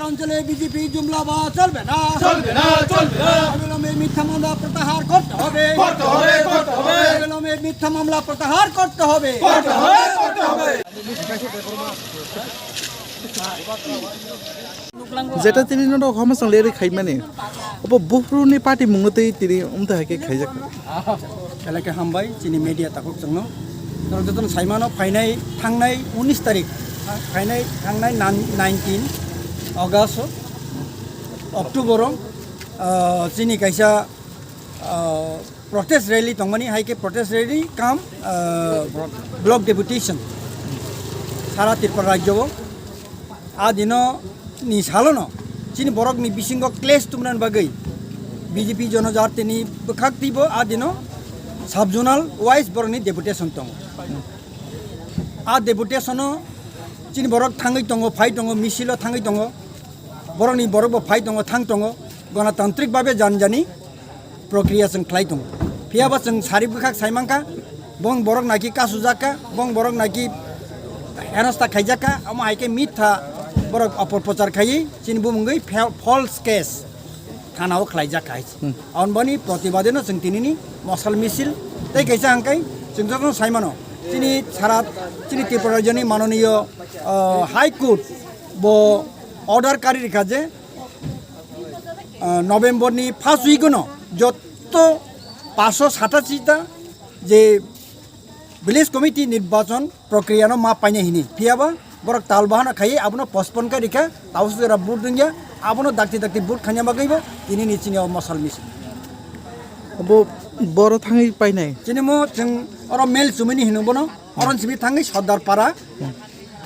অঞ্চলে বিজেপি জুমলাবাদ চলবে না, অবিলম্বে মিথ্যা মামলা প্রত্যাহার করতে হবে, অবিলম্বে মিথ্যা মামলা প্রত্যাহার করতে হবে। যেটা তিনি সমস্যা লিয়ে খাইমানে बुफ्रुनि पार्टी मुंगते तिनी उमता है के खाइजाक एलाके हामबाय चिनी मीडिया ताकुक जोंनो जतन साइमानो फाइनाय थांनाय 19 तारिख फाइनाय थांनाय 19 अगस्त अक्टोबर चिनी कैसा प्रोटेस्ट रैली तंगमानी हाइके प्रोटेस्ट रैली काम ब्लॉक डेपुटेशन सारा त्रिपुरा राज्य आ दिनो नि सालोनो चिनी बरक नि बिसिंग क्लेश तुमनान बागै बीजेपी जनजाति नि बखाक्तिबो आ दिनो सब जोनल वाइस बरकनि डेपुटेशन दं आ डेपुटेशनो चिनी बरक थांगै दङ फाइ दङ मिसिल थांगै दङ बरकनि बरकबो फाइ दङ थां दङ गणतान्त्रिक भाबे जानजानि प्रक्रिया जों ख्लाय दं फियाबा जों सारि बखाक साइमांका बं बरक नाकि कासुजाका बं बरक नाकि हेनस्था खाइजाका अमा हाइके मिथ्या बरक अपप्रचार खाई चिनी बुमंगै फल्स केस थानाव ख्लाइजाका अनबनि प्रतिबादेनो जों दिनैनि मसल मिसिल तै कैसा हांकाय जों जनो साइमानो चिनी सारा चिनी त्रिपुरा राज्यनि माननीय हाई कोर्ट बो अर्डर कारी रेखा जे नवेम्बरनि 1 उइकनो जत 587टा जे विलेज कमिटी निर्वाचन प्रक्रिया मा पाइने हिनी फियाबा बरक तालबाहाना खाई आबनो पोस्टपोन का रेखा ताउसुरा बुट दुनिया आबनो दाक्ति दाक्ति बुट खानिया बागैबो दिनै निचिनि मसल मिसिल अब बर थाङै पाइनाय चिनि मो जों अर मेल सुमिनि हिनुबनो अरन सिबि थाङै सरदार पारा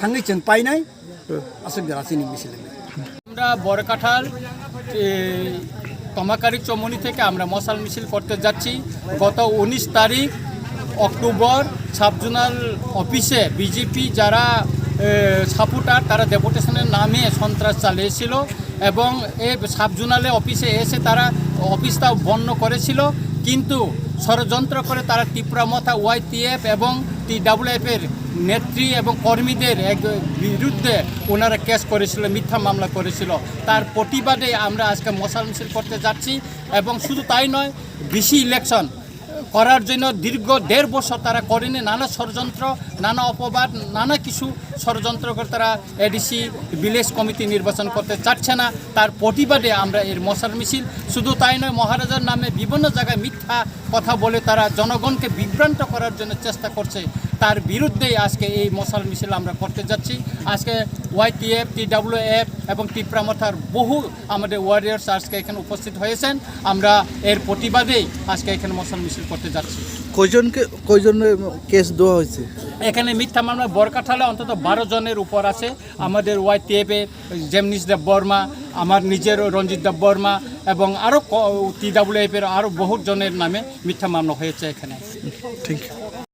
थाङै जों पाइनाय असक जरासिनि मिसिल আমরা বড়কাঠাল তমাকারি চমনি থেকে আমরা মশাল মিছিল করতে যাচ্ছি গত 19 তারিখ অক্টোবর সাবজোনাল অফিসে বিজেপি যারা সাপোর্টার তারা ডেপুটেশনের নামে সন্ত্রাস চালিয়েছিল এবং এই সাবজোনালে অফিসে এসে তারা অফিসটা বন্ধ করেছিল কিন্তু ষড়যন্ত্র করে তারা ত্রিপুরামথা ওয়াইটিএফ এবং TWF এর নেত্রী এবং কর্মীদের বিরুদ্ধে ওনারা কেস করেছিল মিথ্যা মামলা করেছিল তার প্রতিবাদে আমরা আজকে মশাল মিছিল করতে যাচ্ছি এবং শুধু তাই নয় বিসি ইলেকশন করার জন্য দীর্ঘ 1.5 বছর তারা করেনি নানা ষড়যন্ত্র নানা অপবাদ নানা কিছু ষড়যন্ত্র করে তারা এডিসি ভিলেজ কমিটি নির্বাচন করতে চাচ্ছে না তার প্রতিবাদে আমরা এর মশাল মিছিল শুধু তাই নয় মহারাজার নামে বিভিন্ন জায়গায় মিথ্যা কথা বলে তারা জনগণকে বিভ্রান্ত করার জন্য চেষ্টা করছে তার বিরুদ্ধেই আজকে এই মশাল মিছিল আমরা করতে যাচ্ছি আজকে ওয়াইটিএফ TWF এবং ত্রিপুরামথার বহু আমাদের ওয়ারিয়ার্স আজকে এখানে উপস্থিত হয়েছেন আমরা এর প্রতিবাদেই আজকে এখানে মশাল মিছিল করতে যাচ্ছি কয়জনের কেস দেওয়া হয়েছে এখানে মিথ্যা মামলা বরকাঠালে অন্তত 12 জনের উপর আছে আমাদের ওয়াইটিএফ এর জেমনিস দেব বর্মা আমার নিজের রঞ্জিত দেব বর্মা এবং আরও TWF এর আরও বহু জনের নামে মিথ্যা মামলা হয়েছে এখানে ঠিক